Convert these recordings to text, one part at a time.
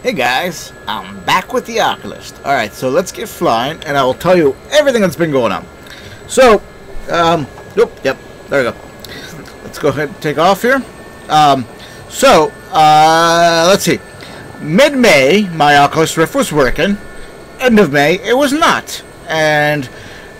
Hey guys, I'm back with the Oculus. Alright, so let's get flying and I will tell you everything that's been going on. So, there we go. Let's go ahead and take off here. Let's see. Mid-May, my Oculus Rift was working. End of May, it was not. And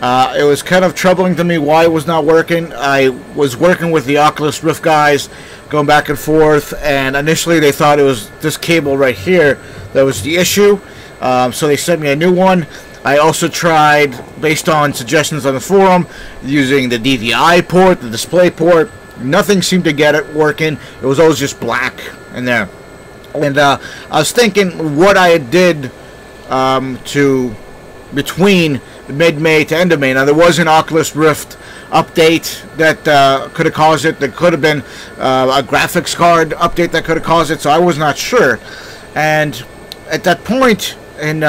it was kind of troubling to me why it was not working. I was working with the Oculus Rift guys, going back and forth, and initially they thought it was this cable right here that was the issue. So they sent me a new one. I also tried, based on suggestions on the forum, using the DVI port, the display port. Nothing seemed to get it working. It was always just black in there. And I was thinking what I did between mid-May to end of May. Now, there was an Oculus Rift update that could have caused it. There could have been a graphics card update that could have caused it, so I was not sure. And at that point in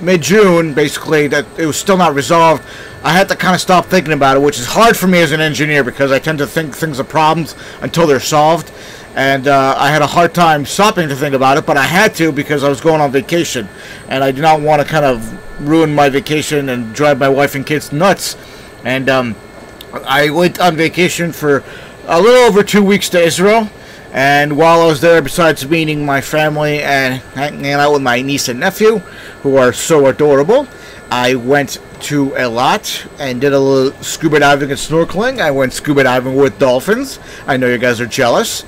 mid-June, basically, that it was still not resolved, I had to kind of stop thinking about it, which is hard for me as an engineer because I tend to think things are problems until they're solved. And I had a hard time stopping to think about it, but I had to because I was going on vacation. And I did not want to kind of ruin my vacation and drive my wife and kids nuts. And I went on vacation for a little over 2 weeks to Israel. And while I was there, besides meeting my family and hanging out with my niece and nephew, who are so adorable, I went to a lot and did a little scuba diving and snorkeling. I went scuba diving with dolphins. I know you guys are jealous.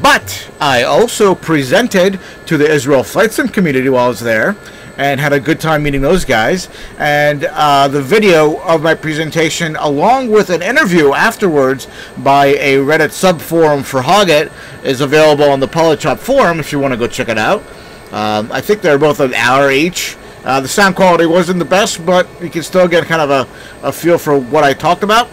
But I also presented to the Israel Flight Sim community while I was there and had a good time meeting those guys. And the video of my presentation, along with an interview afterwards by a Reddit subforum for Hoggit, is available on the Polychop forum if you want to go check it out. I think they're both an hour each. The sound quality wasn't the best, but you can still get kind of a feel for what I talked about.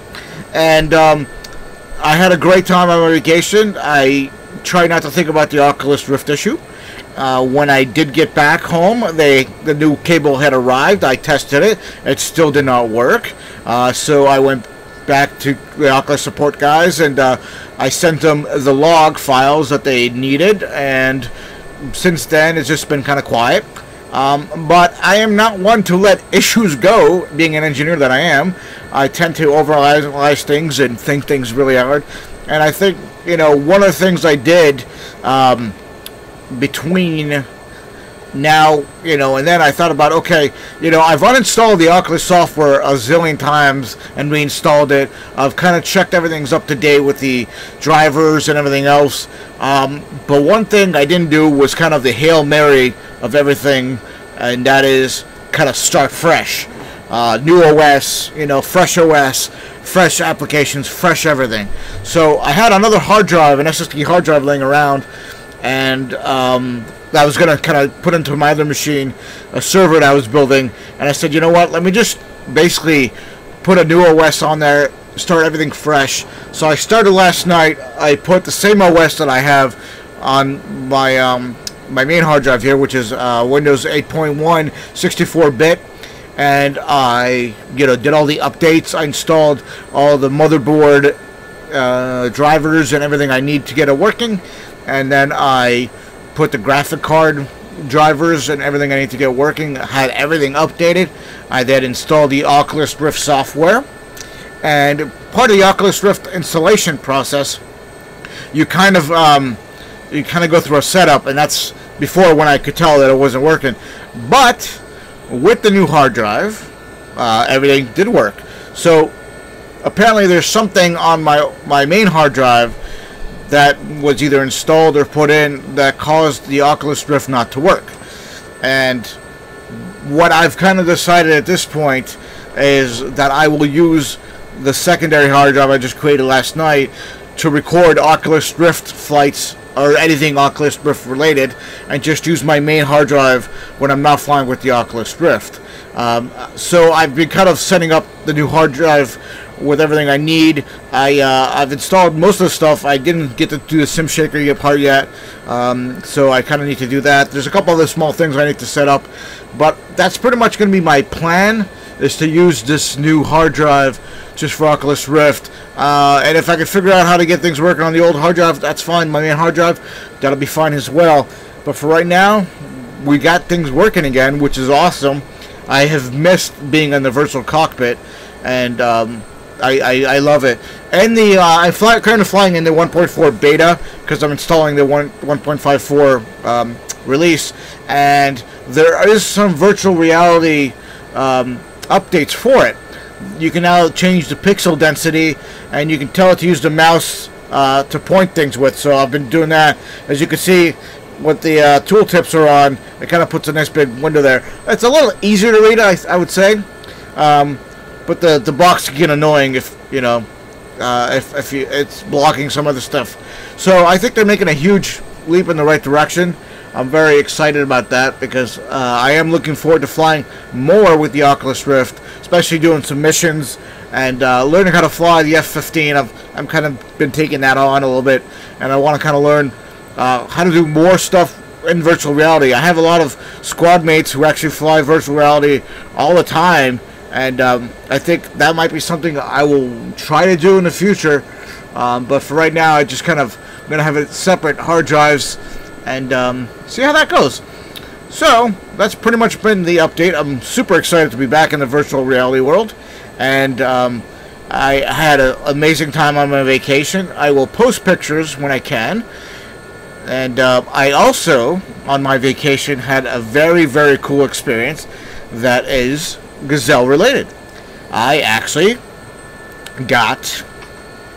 And I had a great time on my vacation. I tried not to think about the Oculus Rift issue. When I did get back home, the new cable had arrived. I tested it. It still did not work. So I went back to the Oculus support guys, and I sent them the log files that they needed. And since then, it's just been kind of quiet. But I am not one to let issues go, being an engineer that I am. I tend to overanalyze things and think things really hard. And I think, you know, one of the things I did between now, you know, and then I thought about, okay, you know, I've uninstalled the Oculus software a zillion times and reinstalled it. I've kind of checked everything's up to date with the drivers and everything else. But one thing I didn't do was kind of the Hail Mary of everything, and that is kind of start fresh. New OS, you know, fresh OS, fresh applications, fresh everything. So I had another hard drive, an SSD hard drive laying around, and I was going to kind of put into my other machine a server that I was building, and I said, you know what, let me just basically put a new OS on there, start everything fresh. So I started last night. I put the same OS that I have on my my main hard drive here, which is Windows 8.1 64-bit, and I did all the updates. I installed all the motherboard drivers and everything I need to get it working, and then I put the graphic card drivers and everything I need to get working. I had everything updated. I then installed the Oculus Rift software, and part of the Oculus Rift installation process, you kind of go through a setup, and that's before when I could tell that it wasn't working. But with the new hard drive, everything did work. So apparently there's something on my main hard drive that was either installed or put in that caused the Oculus Rift not to work. And what I've kind of decided at this point is that I will use the secondary hard drive I just created last night to record Oculus Rift flights or anything Oculus Rift related, and just use my main hard drive when I'm not flying with the Oculus Rift. So I've been kind of setting up the new hard drive with everything I need. I've installed most of the stuff. I didn't get to do the Sim Shaker part yet, so I kind of need to do that. There's a couple other small things I need to set up, but that's pretty much going to be my plan, is to use this new hard drive just for Oculus Rift. And if I can figure out how to get things working on the old hard drive, that's fine. My main hard drive, that'll be fine as well. But for right now, we got things working again, which is awesome. I have missed being in the virtual cockpit, and I love it. And the I'm currently flying in the 1.4 beta because I'm installing the 1.54 release, and there is some virtual reality updates for it. You can now change the pixel density, and you can tell it to use the mouse to point things with. So I've been doing that. As you can see, what the tooltips are on, it kind of puts a nice big window there. It's a little easier to read, I would say, but the box can get annoying if you know it's blocking some other stuff. So I think they're making a huge leap in the right direction. I'm very excited about that because I am looking forward to flying more with the Oculus Rift, especially doing some missions and learning how to fly the F-15. I'm kind of been taking that on a little bit, and I want to kind of learn how to do more stuff in virtual reality. I have a lot of squad mates who actually fly virtual reality all the time, and I think that might be something I will try to do in the future. But for right now, I just kind of I'm gonna have it separate hard drives and see how that goes. So that's pretty much been the update. I'm super excited to be back in the virtual reality world, and I had an amazing time on my vacation. I will post pictures when I can. And I also, on my vacation, had a very, very cool experience that is gazelle related. I actually got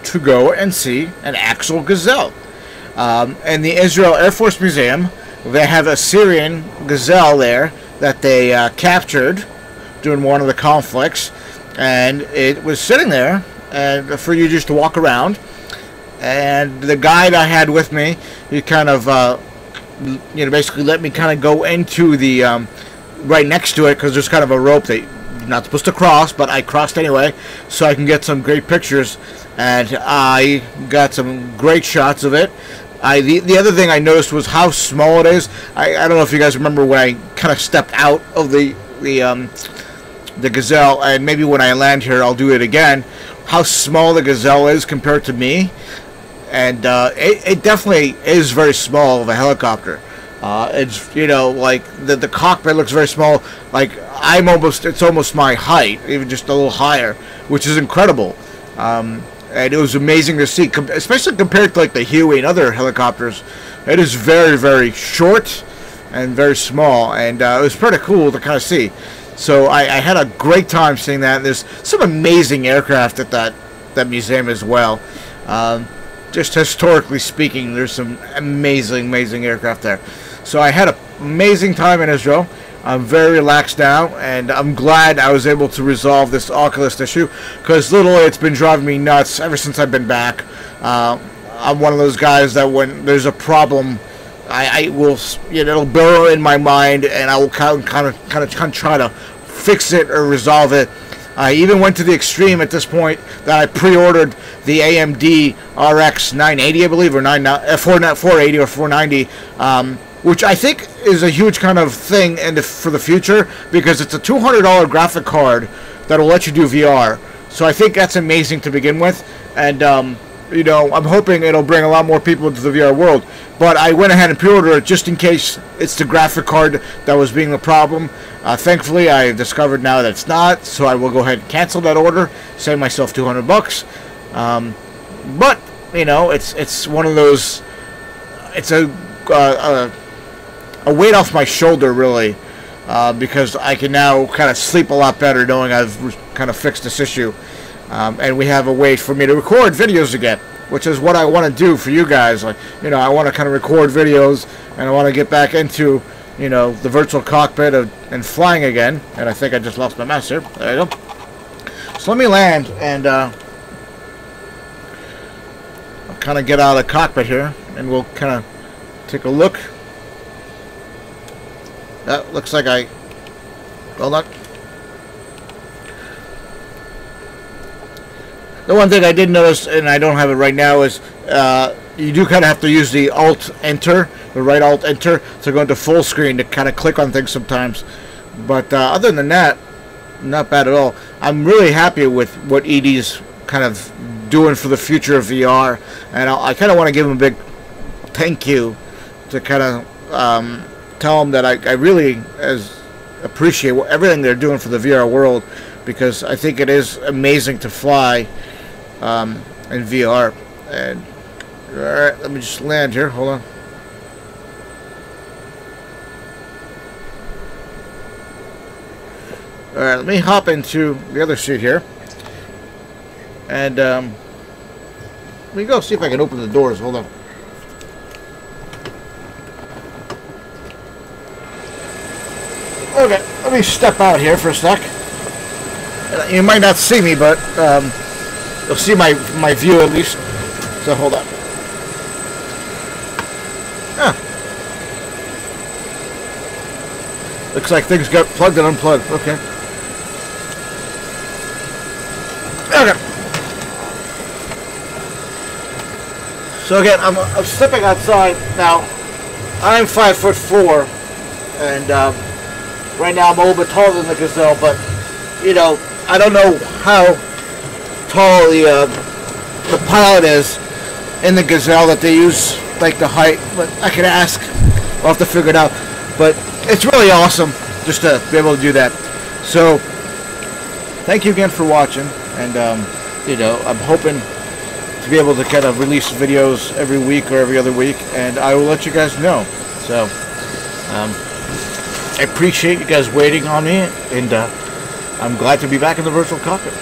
to go and see an actual gazelle. In the Israel Air Force Museum, they have a Syrian gazelle there that they captured during one of the conflicts, and it was sitting there and for you just to walk around. And the guide I had with me, he kind of, basically let me kind of go into the, right next to it, because there's kind of a rope that you're not supposed to cross, but I crossed anyway, so I can get some great pictures, and I got some great shots of it. The other thing I noticed was how small it is. I don't know if you guys remember when I kind of stepped out of the gazelle, and maybe when I land here I'll do it again, how small the gazelle is compared to me. And it definitely is very small of a helicopter. It's, like the cockpit looks very small. Like it's almost my height, even just a little higher, which is incredible. And it was amazing to see, especially compared to like the Huey and other helicopters. It is very, very short and very small, and it was pretty cool to kind of see. So I had a great time seeing that. And there's some amazing aircraft at that museum as well. Just historically speaking, there's some amazing, amazing aircraft there. So I had an amazing time in Israel. I'm very relaxed now, and I'm glad I was able to resolve this Oculus issue, because literally it's been driving me nuts ever since I've been back. I'm one of those guys that when there's a problem, I will, it'll burrow in my mind, and I will kind of try to fix it or resolve it. I even went to the extreme at this point that I pre-ordered the AMD RX 980, I believe, or 480 or 490, which I think is a huge kind of thing for the future, because it's a $200 graphic card that will let you do VR. So I think that's amazing to begin with, and I'm hoping it'll bring a lot more people into the VR world. But I went ahead and pre-ordered it just in case it's the graphic card that was being the problem. Thankfully, I discovered now that it's not, so I will go ahead and cancel that order, save myself $200. But it's one of those. It's a weight off my shoulder, really, because I can now kind of sleep a lot better knowing I've kind of fixed this issue. And we have a way for me to record videos again, which is what I want to do for you guys. Like, I want to kind of record videos, and I want to get back into, the virtual cockpit and flying again. And I think I just lost my mouse here. There you go. So let me land, and I'll kind of get out of the cockpit here, and we'll kind of take a look. That looks like hold on. The one thing I did notice, and I don't have it right now, is you do kind of have to use the Alt-Enter, the right Alt-Enter, to go into full screen to kind of click on things sometimes. But other than that, not bad at all. I'm really happy with what ED's kind of doing for the future of VR, and I kind of want to give him a big thank you to kind of tell them that I really appreciate everything they're doing for the VR world, because I think it is amazing to fly in VR. And all right, let me just land here. Hold on. All right, let me hop into the other seat here, and let me go see if I can open the doors. Hold on. Okay, let me step out here for a sec. You might not see me, but you'll see my view at least. So hold on. Ah. Looks like things got plugged and unplugged. Okay. Okay. So again, I'm stepping outside now. I'm 5'4", and right now I'm a little bit taller than the Gazelle, but you know, I don't know how tall the pilot is in the Gazelle that they use, like the height, but I can ask. I'll have to figure it out. But it's really awesome just to be able to do that. So thank you again for watching, and you know, I'm hoping to be able to kind of release videos every week or every other week, and I will let you guys know. So I appreciate you guys waiting on me, and I'm glad to be back in the virtual cockpit.